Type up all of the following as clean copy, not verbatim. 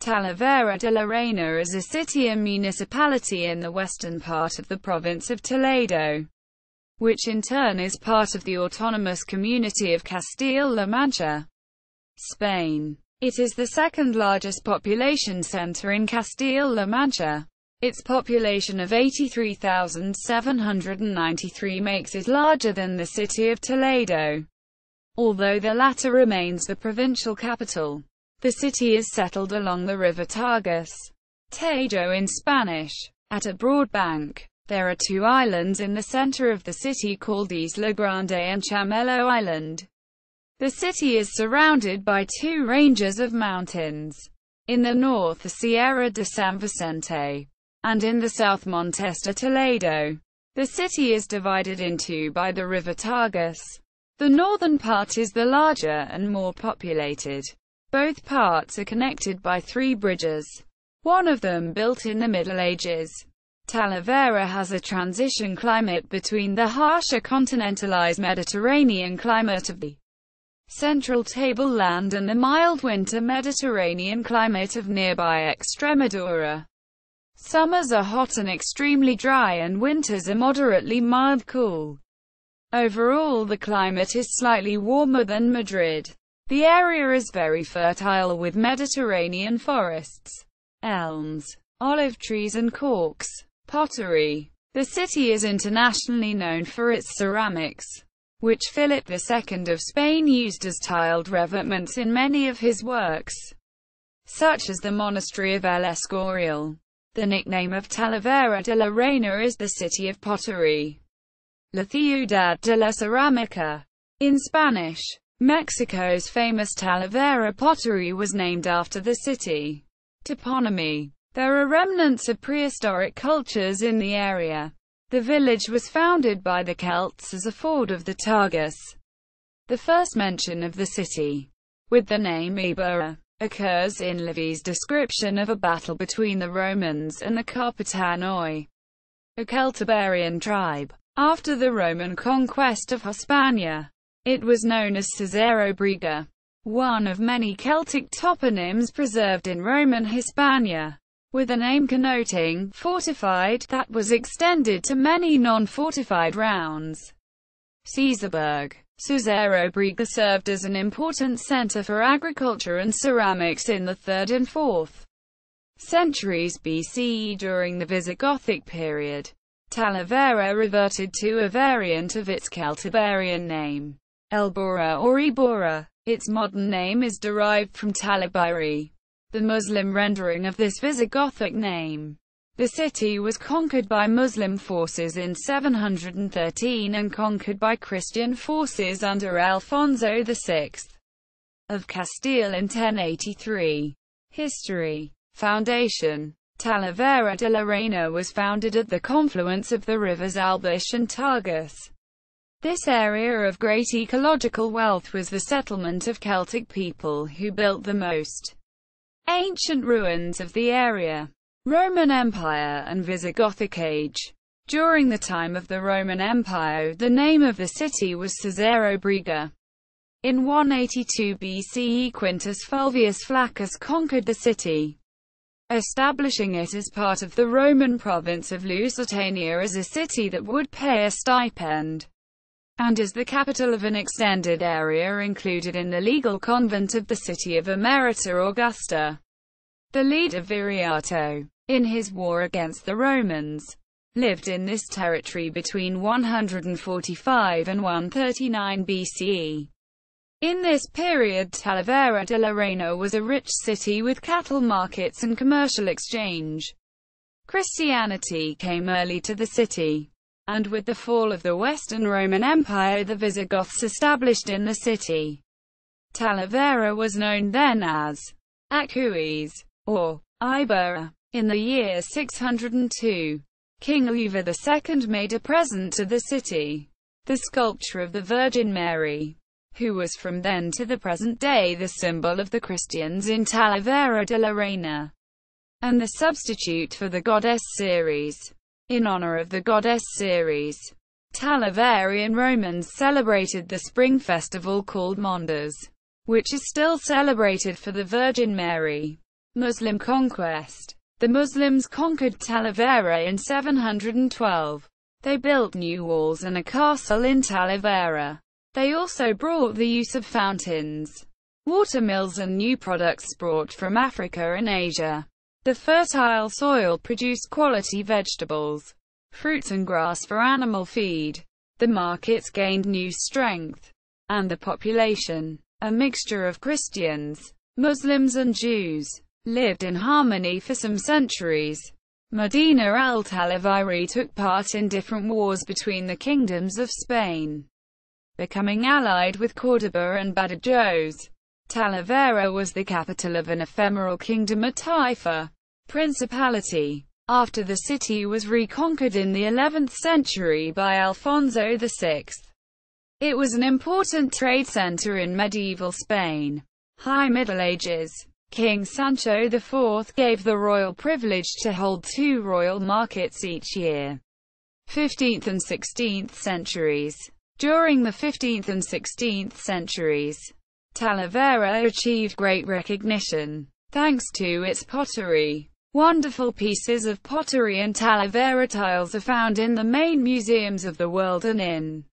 Talavera de la Reina is a city and municipality in the western part of the province of Toledo, which in turn is part of the autonomous community of Castile-La Mancha, Spain. It is the second largest population center in Castile-La Mancha. Its population of 83,793 makes it larger than the city of Toledo, although the latter remains the provincial capital. The city is settled along the river Tagus, Tajo in Spanish. At a broad bank, there are two islands in the center of the city called Isla Grande and Chamelo Island. The city is surrounded by two ranges of mountains. In the north the Sierra de San Vicente, and in the south Montes de Toledo. The city is divided in two by the river Tagus. The northern part is the larger and more populated. Both parts are connected by three bridges, one of them built in the Middle Ages. Talavera has a transition climate between the harsher continentalized Mediterranean climate of the central tableland and the mild winter Mediterranean climate of nearby Extremadura. Summers are hot and extremely dry and winters are moderately mild cool. Overall the climate is slightly warmer than Madrid. The area is very fertile with Mediterranean forests, elms, olive trees and corks. Pottery. The city is internationally known for its ceramics, which Philip II of Spain used as tiled revêtements in many of his works, such as the monastery of El Escorial. The nickname of Talavera de la Reina is the city of pottery, La Ciudad de la Cerámica, in Spanish. Mexico's famous Talavera pottery was named after the city. Toponymy. There are remnants of prehistoric cultures in the area. The village was founded by the Celts as a ford of the Tagus. The first mention of the city, with the name Iberra, occurs in Livy's description of a battle between the Romans and the Carpetanoi, a Celtiberian tribe. After the Roman conquest of Hispania, it was known as Cesaro Briga, one of many Celtic toponyms preserved in Roman Hispania, with a name connoting fortified that was extended to many non-fortified rounds. Caesarburg. Cesaro Briga served as an important center for agriculture and ceramics in the 3rd and 4th centuries BCE during the Visigothic period. Talavera reverted to a variant of its Celtiberian name, Elbora or Ibora. Its modern name is derived from Talabiri, the Muslim rendering of this Visigothic name. The city was conquered by Muslim forces in 713 and conquered by Christian forces under Alfonso VI of Castile in 1083. History. Foundation. Talavera de la Reina was founded at the confluence of the rivers Albish and Tagus. This area of great ecological wealth was the settlement of Celtic people who built the most ancient ruins of the area. Roman Empire and Visigothic Age. During the time of the Roman Empire, the name of the city was Cesaro Briga. In 182 BCE, Quintus Fulvius Flaccus conquered the city, establishing it as part of the Roman province of Lusitania as a city that would pay a stipend, and as the capital of an extended area included in the legal convent of the city of Emerita Augusta. The leader Viriato, in his war against the Romans, lived in this territory between 145 and 139 BCE. In this period Talavera de la Reina was a rich city with cattle markets and commercial exchange. Christianity came early to the city, and with the fall of the Western Roman Empire the Visigoths established in the city. Talavera was known then as Acuis, or Iberra. In the year 602, King Uva II made a present to the city, the sculpture of the Virgin Mary, who was from then to the present day the symbol of the Christians in Talavera de la Reina, and the substitute for the goddess Ceres. In honor of the goddess Ceres, Talaverian Romans celebrated the spring festival called Mondas, which is still celebrated for the Virgin Mary. Muslim conquest. The Muslims conquered Talavera in 712. They built new walls and a castle in Talavera. They also brought the use of fountains, water mills and new products brought from Africa and Asia. The fertile soil produced quality vegetables, fruits and grass for animal feed. The markets gained new strength, and the population, a mixture of Christians, Muslims and Jews, lived in harmony for some centuries. Medina al-Talavera took part in different wars between the kingdoms of Spain, becoming allied with Córdoba and Badajoz. Talavera was the capital of an ephemeral kingdom, a Taifa principality, after the city was reconquered in the 11th century by Alfonso VI. It was an important trade center in medieval Spain. High Middle Ages. King Sancho IV gave the royal privilege to hold 2 royal markets each year. 15th and 16th centuries. During the 15th and 16th centuries, Talavera achieved great recognition, thanks to its pottery. Wonderful pieces of pottery and Talavera tiles are found in the main museums of the world and in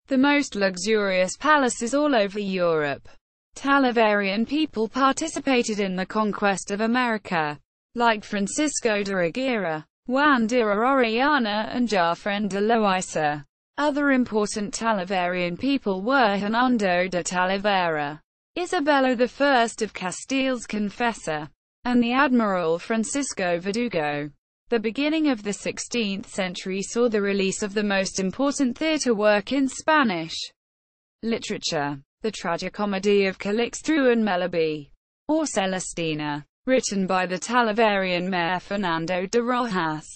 the most luxurious palaces all over Europe. Talaverian people participated in the conquest of America, like Francisco de Aguirre, Juan de Orellana and Jafren de Loaiza. Other important Talaverian people were Hernando de Talavera, Isabella I of Castile's confessor, and the Admiral Francisco Verdugo. The beginning of the 16th century saw the release of the most important theatre work in Spanish literature, the tragicomedy of Calixto and Melibea, or Celestina, written by the Talaverian mayor Fernando de Rojas.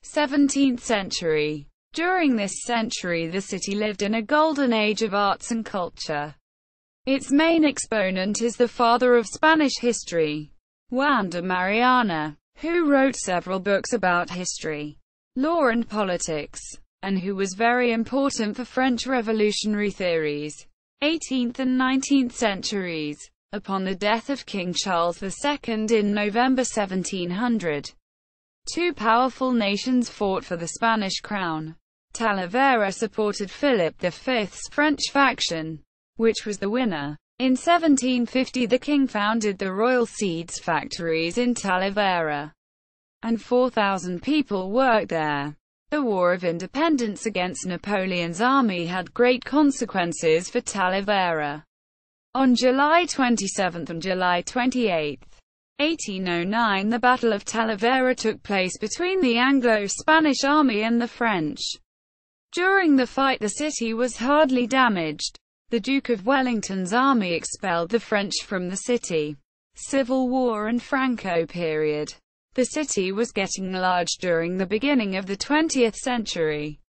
17th century. During this century the city lived in a golden age of arts and culture. Its main exponent is the father of Spanish history, Juan de Mariana, who wrote several books about history, law and politics, and who was very important for French revolutionary theories. 18th and 19th centuries. Upon the death of King Charles II in November 1700, 2 powerful nations fought for the Spanish crown. Talavera supported Philip V's French faction, which was the winner. In 1750 the king founded the Royal Seeds factories in Talavera, and 4,000 people worked there. The War of Independence against Napoleon's army had great consequences for Talavera. On July 27 and July 28, 1809 the Battle of Talavera took place between the Anglo-Spanish army and the French. During the fight the city was hardly damaged. The Duke of Wellington's army expelled the French from the city. Civil War and Franco period. The city was getting large during the beginning of the 20th century.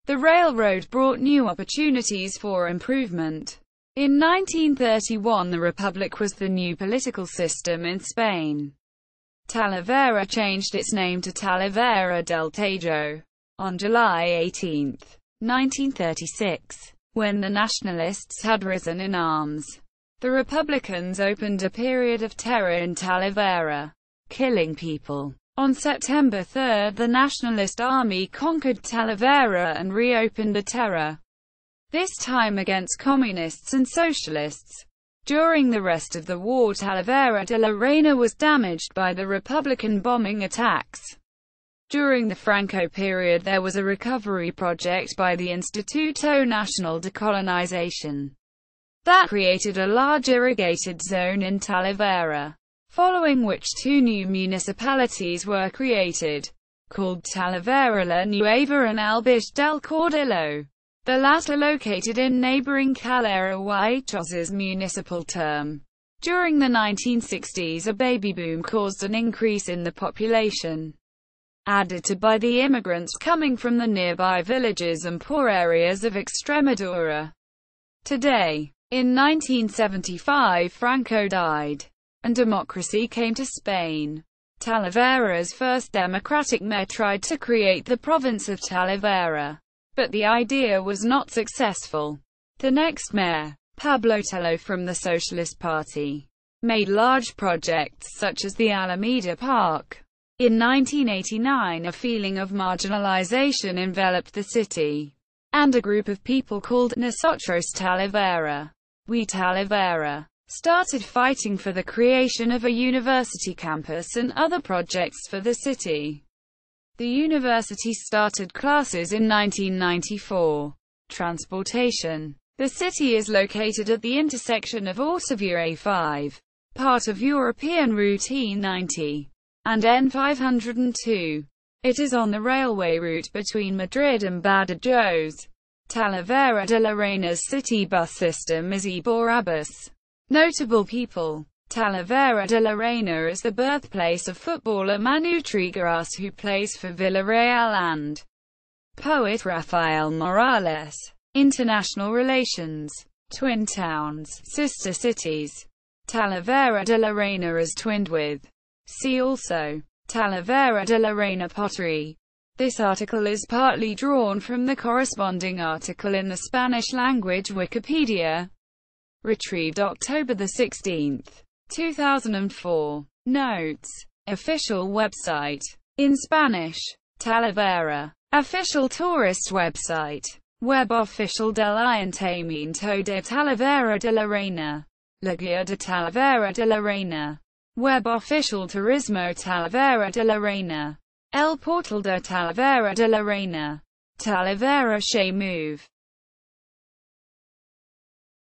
The railroad brought new opportunities for improvement. In 1931 the Republic was the new political system in Spain. Talavera changed its name to Talavera del Tajo on July 18, 1936, when the nationalists had risen in arms. The Republicans opened a period of terror in Talavera, killing people. On September 3, the Nationalist Army conquered Talavera and reopened the terror, this time against communists and socialists. During the rest of the war Talavera de la Reina was damaged by the Republican bombing attacks. During the Franco period there was a recovery project by the Instituto Nacional de Colonización that created a large irrigated zone in Talavera, following which 2 new municipalities were created, called Talavera la Nueva and Albish del Caudillo, the latter located in neighboring Calera Huaychos's municipal term. During the 1960s a baby boom caused an increase in the population, added to by the immigrants coming from the nearby villages and poor areas of Extremadura. Today, in 1975 Franco died, and democracy came to Spain. Talavera's first democratic mayor tried to create the province of Talavera, but the idea was not successful. The next mayor, Pablo Tello from the Socialist Party, made large projects such as the Alameda Park. In 1989, a feeling of marginalization enveloped the city, and a group of people called Nosotros Talavera, We Talavera, started fighting for the creation of a university campus and other projects for the city. The university started classes in 1994. Transportation. The city is located at the intersection of Autovia A5, part of European Route E90, and N502. It is on the railway route between Madrid and Badajoz. Talavera de la Reina's city bus system is Iborabus. Notable people. Talavera de la Reina is the birthplace of footballer Manu Trigueros, who plays for Villarreal, and poet Rafael Morales. International relations. Twin towns, sister cities. Talavera de la Reina is twinned with. See also Talavera de la Reina pottery. This article is partly drawn from the corresponding article in the Spanish-language Wikipedia, retrieved October 16, 2004. Notes. Official website. In Spanish. Talavera. Official tourist website. Web oficial del Ayuntamiento de Talavera de la Reina. La Guía de Talavera de la Reina. Web oficial Turismo Talavera de la Reina. El Portal de Talavera de la Reina. Talavera Che Move.